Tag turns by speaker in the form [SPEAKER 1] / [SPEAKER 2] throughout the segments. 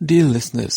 [SPEAKER 1] Dear listeners,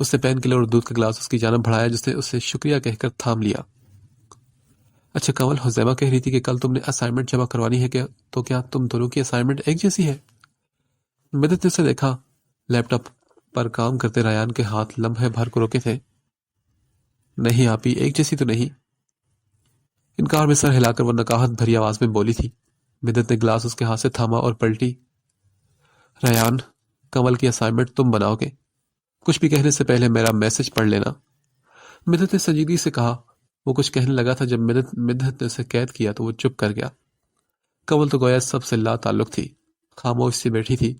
[SPEAKER 1] اس نے pain colour اور دودھ کا گلاس اس کی جانب بڑھایا جس نے اسے شکریہ کہہ کر تھام لیا. اچھا کنول، حزیمہ کہہ رہی تھی کہ کل تم نے اسائنمنٹ جمع کروانی ہے تو کیا تم دونوں کی اسائنمنٹ ایک جیسی ہے؟ مدد نے اسے دیکھا. لیپ ٹاپ پر کام کرتے ریان کے ہاتھ لمحے بھر کو روکے تھے. نہیں آپی، ایک جیسی تو نہیں. انکار میں سر ہلا کر وہ نکاہت بھری آواز میں بولی تھی. مدد نے گلاس اس کے ہاتھ سے تھاما اور پلٹی. ریان، کنول کی اسائنمنٹ تم بناؤ گے. کچھ بھی کہنے سے پہلے میرا میسج پڑھ لینا. مدد نے سنجیدگی سے کہا. وہ کچھ کہنے لگا تھا. جب مدد نے اسے قید کیا تو وہ چپ کر گیا. کنول تو گویا سب سے لا تعلق تھی، خاموش سی بیٹھی تھی.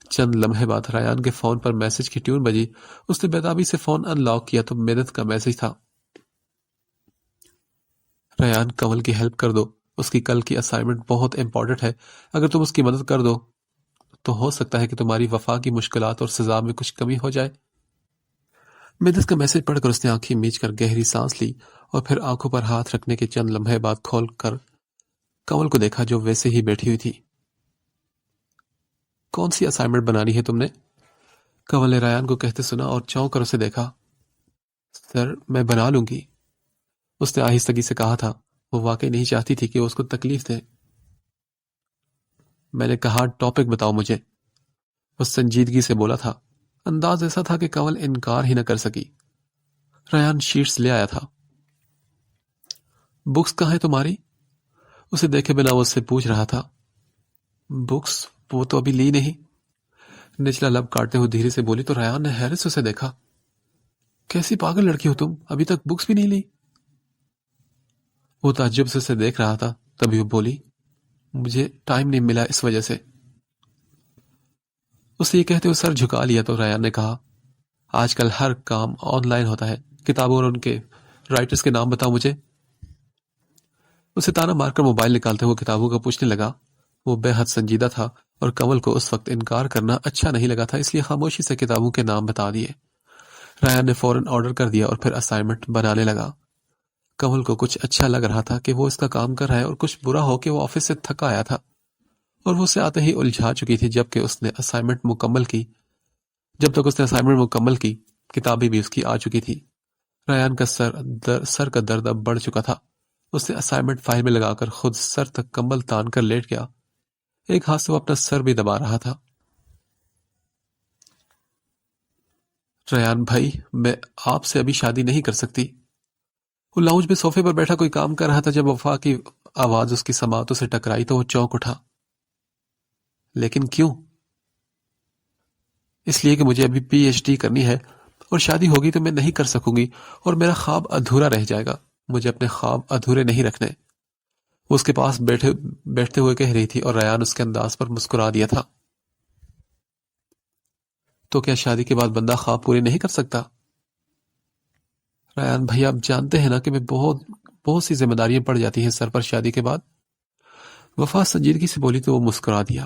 [SPEAKER 1] چند لمحے بعد ریان کے فون پر میسج کی ٹیون بجی. اس نے بےتابی سے فون ان لاک کیا تو مدد کا میسج تھا. ریان، کنول کی ہیلپ کر دو. اس کی کل کی اسائنمنٹ بہت امپورٹنٹ ہے. اگر تم اس کی مدد کر دو تو ہو سکتا ہے کہ تمہاری وفا کی مشکلات اور سزا میں کچھ کمی ہو جائے. مدد کا میسج پڑھ کر اس نے آنکھیں میچ کر گہری سانس لی اور پھر آنکھوں پر ہاتھ رکھنے کے چند لمحے بعد کھول کر کنول کو دیکھا جو ویسے ہی بیٹھی ہوئی تھی. کون سی اسائنمنٹ بنانی ہے تم نے؟ کنول نے ریان کو کہتے سنا اور چونک کر اسے دیکھا. سر میں بنا لوں گی، اس نے آہستگی سے کہا تھا. وہ واقعی نہیں چاہتی تھی کہ وہ اس کو تکلیف دے. میں نے کہا ٹاپک بتاؤ مجھے، وہ سنجیدگی سے بولا تھا. انداز ایسا تھا کہ کنول انکار ہی نہ کر سکی. ریان شیٹس لے آیا تھا. بکس کہاں ہے تمہاری؟ اسے دیکھے بنا وہ اس سے پوچھ رہا تھا. بکس؟ وہ تو ابھی لی نہیں. نچلا لب کاٹتے ہوئے دھیرے سے بولی تو ریان نے حیرت سے اسے دیکھا. کیسی پاگل لڑکی ہو تم، ابھی تک بکس بھی نہیں لی؟ وہ تعجب سے اسے دیکھ رہا تھا. تبھی وہ بولی مجھے ٹائم نہیں ملا اس وجہ سے. اسے یہ کہتے ہوئے سر جھکا لیا تو ریان نے کہا آج کل ہر کام آن لائن ہوتا ہے. کتابوں اور ان کے رائٹرز کے نام بتاؤ مجھے. اسے تانا مار کر موبائل نکالتے ہوئے کتابوں کا پوچھنے لگا. وہ بے حد سنجیدہ تھا اور کنول کو اس وقت انکار کرنا اچھا نہیں لگا تھا، اس لیے خاموشی سے کتابوں کے نام بتا دیے. ریان نے فوراً آرڈر کر دیا اور پھر اسائنمنٹ بنانے لگا. کنول کو کچھ اچھا لگ رہا تھا کہ وہ اس کا کام کر رہا ہے اور کچھ برا ہو کہ وہ آفس سے تھکا آیا تھا اور وہ اسے آتے ہی الجھا چکی تھی. جب تک اس نے اسائنمنٹ مکمل کی کتابیں بھی اس کی آ چکی تھی. ریان کا سر کا درد اب بڑھ چکا تھا. اس نے اسائنمنٹ فائل میں لگا کر خود سر تک کمبل تان کر لیٹ گیا. ایک ہاتھ سے وہ اپنا سر بھی دبا رہا تھا. ریان بھائی، میں آپ سے ابھی شادی نہیں کر سکتی. وہ لاؤنج میں صوفے پر بیٹھا کوئی کام کر رہا تھا. جب وفا کی آواز اس کی سماعتوں سے ٹکرائی تو وہ چونک اٹھا. لیکن کیوں؟ اس لیے کہ مجھے ابھی پی ایچ ڈی کرنی ہے اور شادی ہوگی تو میں نہیں کر سکوں گی اور میرا خواب ادھورا رہ جائے گا. مجھے اپنے خواب ادھورے نہیں رکھنے. وہ اس کے پاس بیٹھتے ہوئے کہہ رہی تھی اور ریان اس کے انداز پر مسکرا دیا تھا. تو کیا شادی کے بعد بندہ خواب پورے نہیں کر سکتا؟ ریان بھائی، آپ جانتے ہیں نا کہ میں بہت سی ذمہ داریاں پڑ جاتی ہیں سر پر شادی کے بعد. وفا سنجیدگی سے بولی تو وہ مسکرا دیا.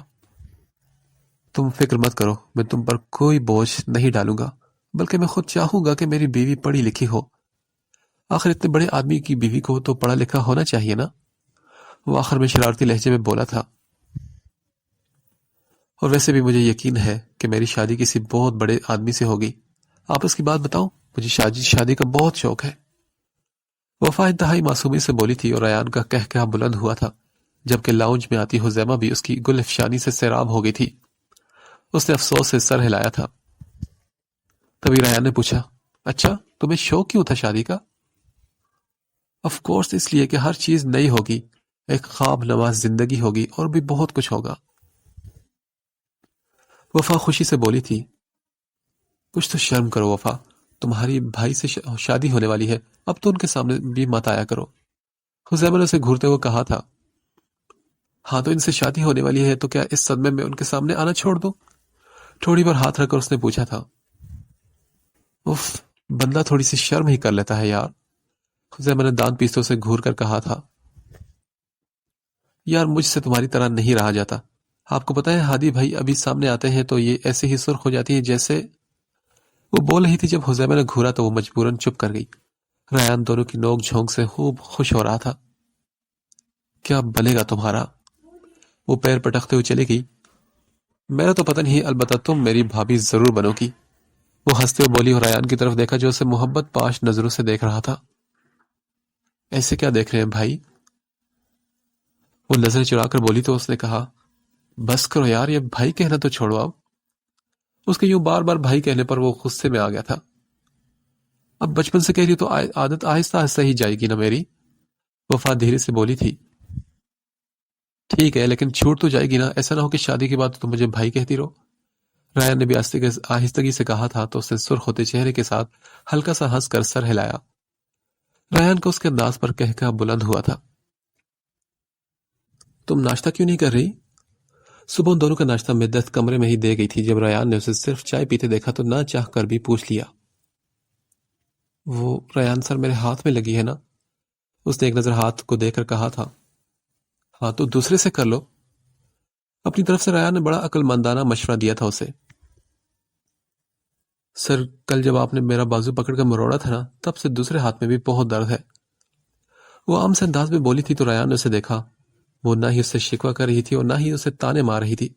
[SPEAKER 1] تم فکر مت کرو، میں تم پر کوئی بوجھ نہیں ڈالوں گا، بلکہ میں خود چاہوں گا کہ میری بیوی پڑھی لکھی ہو. آخر اتنے بڑے آدمی کی بیوی کو تو پڑھا لکھا ہونا چاہیے نا. وہ آخر میں شرارتی لہجے میں بولا تھا. اور ویسے بھی مجھے یقین ہے کہ میری شادی کسی بہت بڑے آدمی سے ہوگی. آپ اس کی بات بتاؤ، مجھے شادی کا بہت شوق ہے. وفا انتہائی معصومی سے بولی تھی اور ریان کا کہہ بلند ہوا تھا. جبکہ لاؤنج میں آتی حزیمہ بھی اس کی گل افشانی سے سیراب ہو گئی تھی. اس نے افسوس سے سر ہلایا تھا. تبھی ریان نے پوچھا اچھا تمہیں شوق کیوں تھا شادی کا؟ آف کورس اس لیے کہ ہر چیز نئی ہوگی، ایک خواب نواز زندگی ہوگی اور بھی بہت کچھ ہوگا. وفا خوشی سے بولی تھی. کچھ تو شرم کرو وفا، تمہاری بھائی سے شادی ہونے والی ہے، اب تو ان کے سامنے بھی مت آیا کرو. حزیمہ نے اسے گھورتے ہوئے کہا تھا. ہاں تو ان سے شادی ہونے والی ہے تو کیا اس صدمے میں ان کے سامنے آنا چھوڑ دو؟ ٹھوڑی پر ہاتھ رکھ کر اس نے پوچھا تھا. اف، بندہ تھوڑی سی شرم ہی کر لیتا ہے یار. حزیمہ نے دانت پیستوں سے گھور کر کہا تھا. یار مجھ سے تمہاری طرح نہیں رہا جاتا. آپ کو پتا ہے ہادی بھائی ابھی سامنے آتے ہیں تو یہ ایسے ہی سرخ ہو جاتی ہے جیسے. وہ بول رہی تھی. جب حزیمہ نے گھورا تو وہ مجبوراً چپ کر گئی. ریان دونوں کی نوک جھونک سے خوب خوش ہو رہا تھا. کیا بنے گا تمہارا؟ وہ پیر پٹکتے ہوئے چلی گئی. میرا تو پتہ نہیں، البتہ تم میری بھابھی ضرور بنو گی. وہ ہنستے ہوئے بولی اور ریان کی طرف دیکھا جو اسے محبت پاش نظروں سے دیکھ رہا تھا. ایسے کیا دیکھ رہے ہیں بھائی؟ وہ نظریں چڑھا کر بولی تو اس نے کہا بس کرو یار، یہ بھائی کہنا تو چھوڑو اب. اس کے یوں بار بار بھائی کہنے پر وہ غصے میں آ گیا تھا. اب بچپن سے کہہ رہی تو عادت آہستہ آہستہ ہی جائے گی نا میری. وفا دھیرے سے بولی تھی. ٹھیک ہے لیکن چھوٹ تو جائے گی نا، ایسا نہ ہو کہ شادی کے بعد تو مجھے بھائی کہتی رہو. ریان نے بھی آہستگی سے کہا تھا تو اس نے سرخ ہوتے چہرے کے ساتھ ہلکا سا ہنس کر سر ہلایا. ریان کو اس کے انداز پر کہکا بلند ہوا تھا. تم ناشتہ کیوں نہیں کر رہی؟ صبح ان دونوں کا ناشتہ مدت کمرے میں ہی دے گئی تھی. جب ریان نے اسے صرف چائے پیتے دیکھا تو نہ چاہ کر بھی پوچھ لیا. وہ ریان سر میرے ہاتھ میں لگی ہے نا. اس نے ایک نظر ہاتھ کو دیکھ کر کہا تھا. ہاں تو دوسرے سے کر لو. اپنی طرف سے ریان نے بڑا عقل مندانہ مشورہ دیا تھا اسے. سر کل جب آپ نے میرا بازو پکڑ کر مروڑا تھا نا، تب سے دوسرے ہاتھ میں بھی بہت درد ہے. وہ عام سے انداز میں بولی تھی تو ریان نے اسے دیکھا. وہ نہ ہی اس سے شکوہ کر رہی تھی اور نہ ہی اسے تانے مار رہی تھی.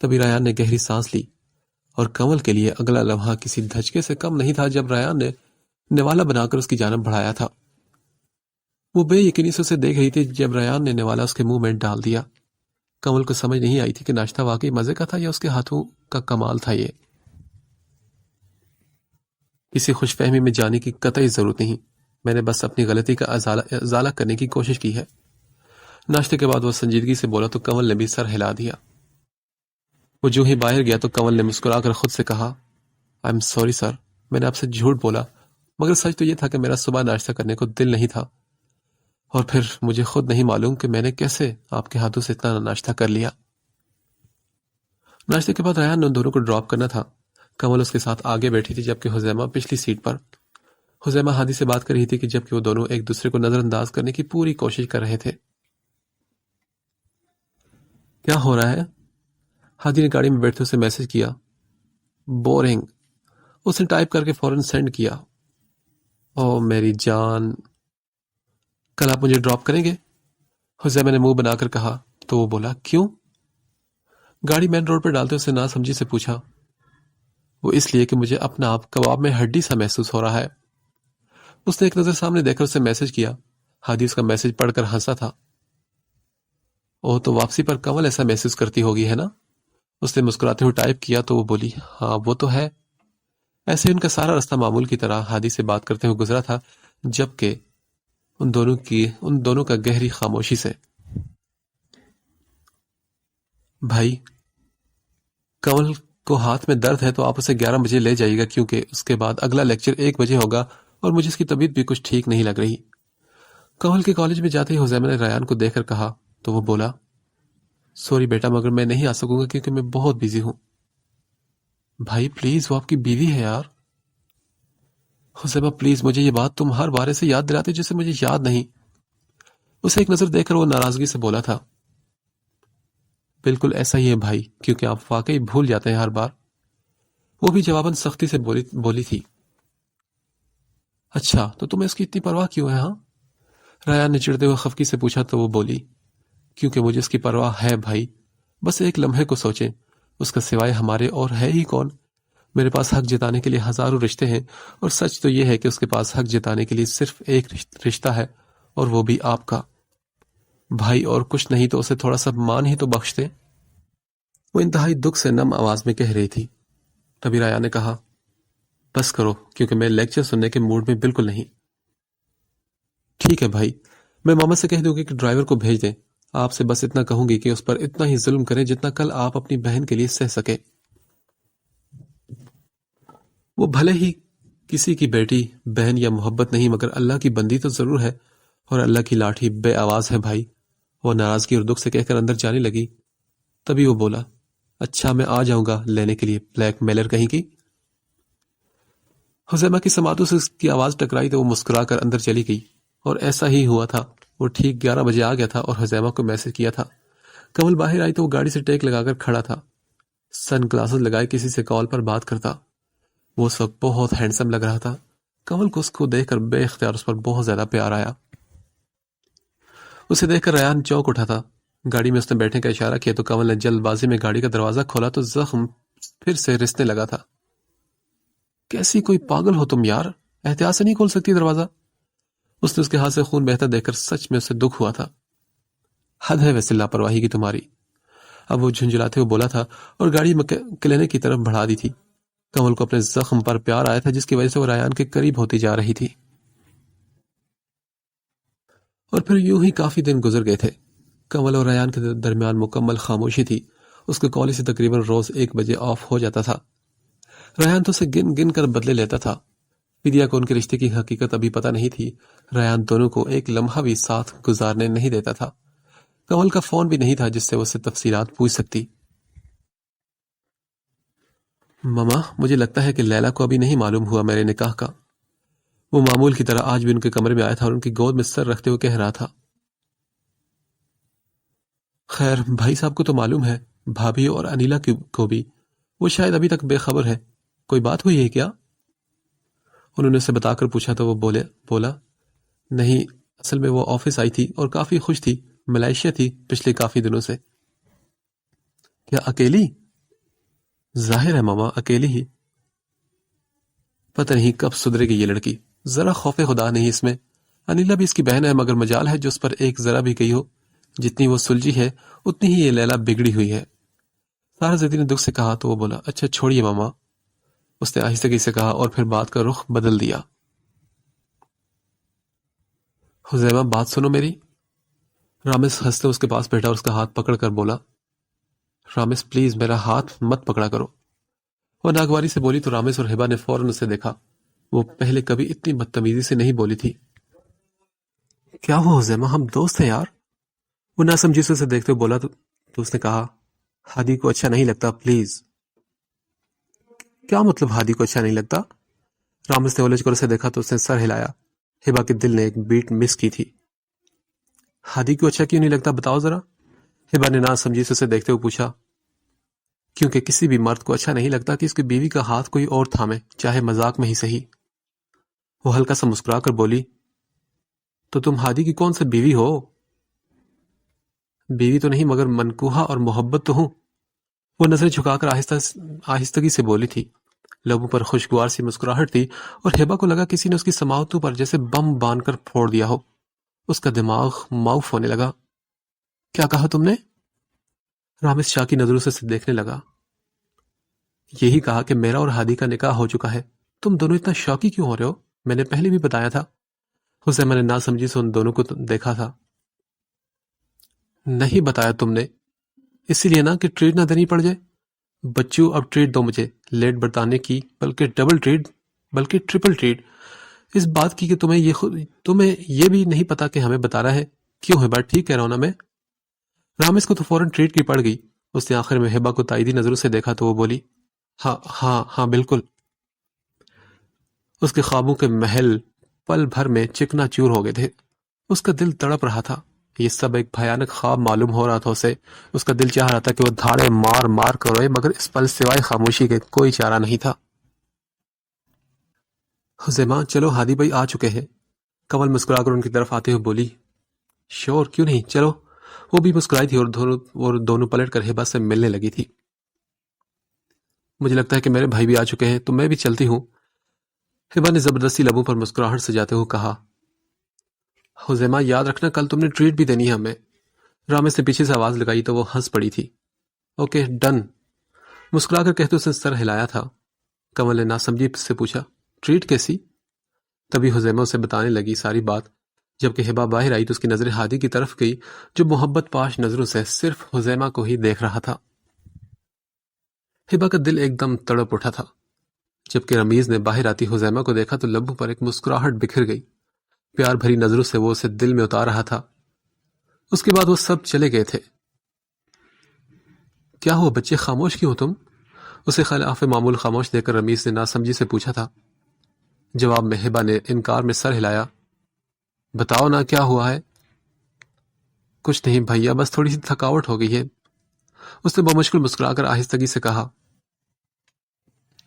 [SPEAKER 1] تبھی ریان نے گہری سانس لی اور کنول کے لیے اگلا لمحہ کسی دھچکے سے کم نہیں تھا جب ریان نے نوالا بنا کر اس کی جانب بڑھایا تھا. وہ بے یقینی سے اسے دیکھ رہی تھی جب ریان نے نوالا اس کے منہ میں ڈال دیا. کنول کو سمجھ نہیں آئی تھی کہ ناشتہ واقعی مزے کا تھا یا اس کے ہاتھوں کا کمال تھا. یہ کسی خوش فہمی میں جانے کی قطعی ضرورت نہیں. میں نے بس اپنی غلطی کا ازالہ کرنے کی کوشش کی ہے. ناشتے کے بعد وہ سنجیدگی سے بولا تو کنول نے بھی سر ہلا دیا. وہ جو ہی باہر گیا تو کنول نے مسکرا کر خود سے کہا آئی ایم سوری سر، میں نے آپ سے جھوٹ بولا، مگر سچ تو یہ تھا کہ میرا صبح ناشتہ کرنے کو دل نہیں تھا، اور پھر مجھے خود نہیں معلوم کہ میں نے کیسے آپ کے ہاتھوں سے اتنا ناشتہ کر لیا. ناشتے کے بعد ریان نے ان دونوں کو ڈراپ کرنا تھا. کنول اس کے ساتھ آگے بیٹھی تھی جبکہ حزیمہ پچھلی سیٹ پر. حزیمہ ہادی سے بات کر رہی تھی کہ جبکہ وہ دونوں ایک دوسرے کو نظر انداز کرنے کی پوری کوشش کر رہے تھے. کیا ہو رہا ہے؟ ہادی نے گاڑی میں بیٹھتے اسے میسج کیا. بورنگ. اس نے ٹائپ کر کے فوراً سینڈ کیا. او میری جان، کل آپ مجھے ڈراپ کریں گے؟ حزیمہ نے منہ بنا کر کہا تو وہ بولا کیوں؟ گاڑی مین روڈ پر ڈالتے اسے نہ سمجھی سے پوچھا. وہ اس لیے کہ مجھے اپنا آپ کباب میں ہڈی سا محسوس ہو رہا ہے. اس نے ایک نظر سامنے دیکھ کر اسے میسج کیا. ہادی اس کا میسج پڑھ کر ہنسا تھا. او تو واپسی پر کنول ایسا محسوس کرتی ہوگی ہے نا؟ اس نے مسکراتے ہوئے ٹائپ کیا تو وہ بولی ہاں وہ تو ہے. ایسے ان کا سارا راستہ معمول کی طرح ہادی سے بات کرتے ہوئے گزرا تھا جبکہ ان دونوں کا گہری خاموشی سے. بھائی کنول کو ہاتھ میں درد ہے تو آپ اسے 11 بجے لے جائیے گا کیونکہ اس کے بعد اگلا لیکچر 1 بجے ہوگا اور مجھے اس کی طبیعت بھی کچھ ٹھیک نہیں لگ رہی. کنول کے کالج میں جاتے ہی حزیمہ نے ریان کو دیکھ کر کہا تو وہ بولا سوری بیٹا مگر میں نہیں آ سکوں گا کیونکہ میں بہت بیزی ہوں. بھائی پلیز وہ آپ کی بیوی ہے یار. حزیمہ پلیز مجھے یہ بات تم ہر بار سے یاد دلاتے جسے مجھے یاد نہیں. اسے ایک نظر دیکھ کر وہ ناراضگی سے بولا تھا. بالکل ایسا ہی ہے بھائی، کیونکہ آپ واقعی بھول جاتے ہیں ہر بار. وہ بھی جواباً سختی سے بولی تھی. اچھا تو تمہیں اس کی اتنی پرواہ کیوں ہے؟ ہاں ریان نے چڑھتے ہوئے خفگی سے پوچھا تو وہ بولی کیونکہ مجھے اس کی پرواہ ہے بھائی. بس ایک لمحے کو سوچیں، اس کا سوائے ہمارے اور ہے ہی کون؟ میرے پاس حق جتانے کے لیے ہزاروں رشتے ہیں اور سچ تو یہ ہے کہ اس کے پاس حق جتانے کے لیے صرف ایک رشتہ ہے اور وہ بھی آپ کا. بھائی اور کچھ نہیں تو اسے تھوڑا سا مان ہی تو بخش دے. وہ انتہائی دکھ سے نم آواز میں کہہ رہی تھی. تبھی ریان نے کہا بس کرو کیونکہ میں لیکچر سننے کے موڈ میں بالکل نہیں. ٹھیک ہے بھائی، میں ماما سے کہہ دوں گی کہ ڈرائیور کو بھیج دیں. آپ سے بس اتنا کہوں گی کہ اس پر اتنا ہی ظلم کریں جتنا کل آپ اپنی بہن کے لیے سہ سکے. وہ بھلے ہی کسی کی بیٹی بہن یا محبت نہیں مگر اللہ کی بندی تو ضرور ہے اور اللہ کی لاٹھی بے آواز ہے بھائی. وہ ناراضگی اور دکھ سے کہہ کر اندر جانے لگی. تبھی وہ بولا اچھا میں آ جاؤں گا لینے کے لیے بلیک میلر کہیں کی. حزیمہ کی سماعتوں سے اس کی آواز ٹکرائی تو وہ مسکرا کر اندر چلی گئی اور ایسا ہی ہوا تھا. وہ ٹھیک 11 بجے آ گیا تھا اور حزیمہ کو میسج کیا تھا. کنول باہر آئی تو وہ گاڑی سے ٹیک لگا کر کھڑا تھا. سن گلاسز لگائے کسی سے کال پر بات کرتا. وہ اس وقت بہت ہینڈسم لگ رہا تھا. کنول کو اس کو دیکھ کر بے اختیار اس پر بہت زیادہ پیار آیا. اسے دیکھ کر ریان چونک اٹھا تھا. گاڑی میں اس نے بیٹھنے کا اشارہ کیا تو کنول نے جلد بازی میں گاڑی کا دروازہ کھولا تو زخم پھر سے رسنے لگا تھا. کیسی کوئی پاگل ہو تم یار، احتیاط سے نہیں کھول سکتی دروازہ؟ اس نے اس کے ہاتھ سے خون بہتا دیکھ کر سچ میں اسے دکھ ہوا تھا. حد ہے ویسے لاپرواہی کی تمہاری. اب وہ جھنجھلاتے ہوئے بولا تھا اور گاڑی کلینک کی طرف بڑھا دی تھی. کنول کو اپنے زخم پر پیار آیا تھا جس کی وجہ سے وہ ریان کے قریب ہوتی جا رہی تھی. اور پھر یوں ہی کافی دن گزر گئے تھے. کنول اور ریان کے درمیان مکمل خاموشی تھی. اس کے کالج سے تقریباً روز 1 بجے آف ہو جاتا تھا. ریان تو اسے گن گن کر بدلے لیتا تھا. فدیہ کو ان کے رشتے کی حقیقت ابھی پتہ نہیں تھی. ریان دونوں کو ایک لمحہ بھی ساتھ گزارنے نہیں دیتا تھا. کنول کا فون بھی نہیں تھا جس سے وہ اسے تفصیلات پوچھ سکتی. ماما مجھے لگتا ہے کہ لیلا کو ابھی نہیں معلوم ہوا میرے نکاح کا. وہ معمول کی طرح آج بھی ان کے کمرے میں آیا تھا اور ان کی گود میں سر رکھتے ہوئے کہہ رہا تھا. خیر بھائی صاحب کو تو معلوم ہے، بھابھی اور انیلا کو بھی. وہ شاید ابھی تک بے خبر ہے. کوئی بات ہوئی ہے کیا؟ انہوں نے اسے بتا کر پوچھا تو وہ بولا نہیں، اصل میں وہ آفس آئی تھی اور کافی خوش تھی. ملائیشیا تھی پچھلے کافی دنوں سے. کیا اکیلی؟ ظاہر ہے ماما اکیلی ہی. پتہ نہیں کب سدھرے گی یہ لڑکی. ذرا خوف خدا نہیں اس میں. انیلا بھی اس کی بہن ہے مگر مجال ہے جو اس پر ایک ذرا بھی گئی ہو. جتنی وہ سلجھی ہے اتنی ہی یہ لیلا بگڑی ہوئی ہے. سارا زیدی نے دکھ سے کہا تو وہ بولا اچھا چھوڑیے ماما. اس نے آہستگی سے کہا اور پھر بات کا رخ بدل دیا. حذیمہ بات سنو میری. رامس ہنستے اس کے پاس بیٹھا اور اس کا ہاتھ پکڑ کر بولا رامس پلیز میرا ہاتھ مت پکڑا کرو. وہ ناگواری سے بولی تو رامس اور ہبا نے فوراً اسے دیکھا. وہ پہلے کبھی اتنی بدتمیزی سے نہیں بولی تھی. کیا ہو حذیمہ، ہم دوست ہیں یار. وہ ناسمجھی سے اسے دیکھتے ہوئے بولا تو اس نے کہا ہادی کو اچھا نہیں لگتا پلیز. کیا مطلب ہادی کو اچھا نہیں لگتا؟ رامس نے الجھ کر اسے دیکھا تو اس نے سر ہلایا. ہبا کے دل نے ایک بیٹ مس کی تھی. ہادی کو اچھا کیوں نہیں لگتا بتاؤ ذرا. ہبا نے ناسمجھی سے اسے دیکھتے ہوئے پوچھا. کیونکہ کسی بھی مرد کو اچھا نہیں لگتا کہ اس کی بیوی کا ہاتھ کوئی اور تھامے، چاہے مذاق میں ہی صحیح. وہ ہلکا سا مسکرا کر بولی تو تم ہادی کی کون سی بیوی ہو؟ بیوی تو نہیں مگر منکوہا اور محبت تو ہوں. وہ نظریں جھکا کر آہستگی سے بولی تھی. لبوں پر خوشگوار سی مسکراہٹ تھی اور ہبا کو لگا کسی نے اس کی سماعتوں پر جیسے بم باندھ کر پھوڑ دیا ہو. اس کا دماغ معاف ہونے لگا. کیا کہا تم نے؟ رامس شاہ کی نظروں سے اسے دیکھنے لگا. یہی کہا کہ میرا اور ہادی کا نکاح ہو چکا ہے. تم دونوں اتنا شوقی کیوں ہو رہے ہو؟ میں نے پہلے بھی بتایا تھا. حذیمہ نے ناسمجھی سے ان دونوں کو دیکھا تھا. نہیں بتایا تم نے، اسی لیے نا کہ ٹریٹ نہ دینی پڑ جائے. بچوں اب ٹریٹ دو مجھے، لیٹ برتانے کی، بلکہ ڈبل ٹریٹ، بلکہ ٹرپل ٹریٹ. اس بات کی کہ تمہیں یہ بھی نہیں پتا کہ ہمیں بتا رہا ہے. کیوں ہبا ٹھیک کہہ رہا ہوں نا میں؟ رامس کو تو فوراً ٹریٹ کی پڑ گئی. اس نے آخر میں ہبا کو تائیدی نظروں سے دیکھا تو وہ بولی ہاں ہاں ہاں بالکل. اس کے خوابوں کے محل پل بھر میں چکنا چور ہو گئے تھے. اس کا دل تڑپ رہا تھا. یہ سب ایک بھیانک خواب معلوم ہو رہا تھا اسے. اس کا دل چاہ رہا تھا کہ وہ دھاڑے مار مار کر روئے مگر اس پل سوائے خاموشی کے کوئی چارہ نہیں تھا. حذیمہ چلو ہادی بھائی آ چکے ہیں. کنول مسکرا کر ان کی طرف آتے ہوئے بولی شور کیوں نہیں چلو. وہ بھی مسکرائی تھی اور دونوں پلٹ کر ہبا سے ملنے لگی تھی. مجھے لگتا ہے کہ میرے بھائی بھی آ چکے ہیں تو میں بھی چلتی ہوں. ہبا نے زبردستی لبوں پر مسکراہٹ سجاتے ہوئے کہا. حذیمہ یاد رکھنا کل تم نے ٹریٹ بھی دینی ہے ہمیں. رامس نے پیچھے سے آواز لگائی تو وہ ہنس پڑی تھی. Okay done. مسکرا کر کہتے اس نے سر ہلایا تھا. کنول نے ناسمجھی سے پوچھا ٹریٹ کیسی؟ تبھی حذیمہ اسے بتانے لگی ساری بات. جبکہ ہبا باہر آئی تو اس کی نظریں ہادی کی طرف گئی جو محبت پاش نظروں سے صرف حذیمہ کو ہی دیکھ رہا تھا. ہبا کا دل ایک دم تڑپ اٹھا تھا. جبکہ رمیز نے باہر آتی حذیمہ کو دیکھا تو لبوں پر ایک مسکراہٹ بکھر گئی. پیار بھری نظروں سے وہ اسے دل میں اتار رہا تھا. اس کے بعد وہ سب چلے گئے تھے. کیا ہوا بچے خاموش کیوں ہو تم؟ اسے خلاف معمول خاموش دیکھ کر رمیز نے ناسمجھی سے پوچھا تھا. جواب میں ہبا نے انکار میں سر ہلایا. بتاؤ نا کیا ہوا ہے؟ کچھ نہیں بھیا بس تھوڑی سی تھکاوٹ ہو گئی ہے. اس نے بمشکل مسکرا کر آہستگی سے کہا.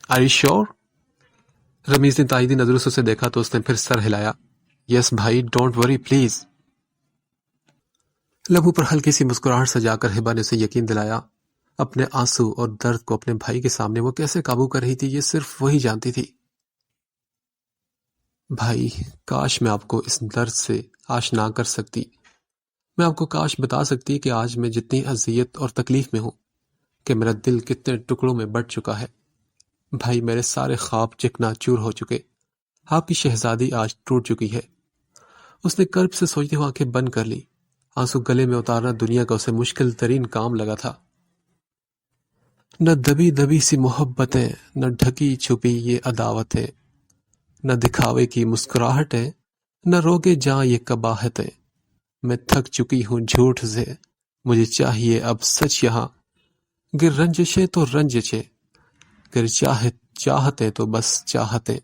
[SPEAKER 1] Are you sure? رمیز نے تائیدی نظروں سے اسے دیکھا تو اس نے پھر سر ہلایا. یس بھائی ڈونٹ وری پلیز. لبوں پر ہلکی سی مسکراہٹ سجا کر ہبا نے اسے یقین دلایا. اپنے آنسو اور درد کو اپنے بھائی کے سامنے وہ کیسے قابو کر رہی تھی یہ صرف وہی جانتی تھی.
[SPEAKER 2] بھائی، کاش میں آپ کو اس درد سے آشنا کر سکتی، میں آپ کو کاش بتا سکتی کہ آج میں جتنی اذیت اور تکلیف میں ہوں کہ میرا دل کتنے ٹکڑوں میں بٹ چکا ہے۔ بھائی، میرے سارے خواب چکنا چور ہو چکے، آپ کی شہزادی آج ٹوٹ چکی ہے۔ اس نے کرب سے سوچتے ہوئے آنکھیں بند کر لی، آنسو گلے میں اتارنا دنیا کا اسے مشکل ترین کام لگا تھا۔ نہ دبی دبی سی محبتیں، نہ ڈھکی چھپی یہ عداوتیں، نہ دکھاوے کی مسکراہٹیں، نہ روکے جاں یہ قباحتیں۔ میں تھک چکی ہوں جھوٹ سے، مجھے چاہیے اب سچ یہاں، گر رنجشیں تو رنجشیں، گر چاہتے تو بس چاہتیں۔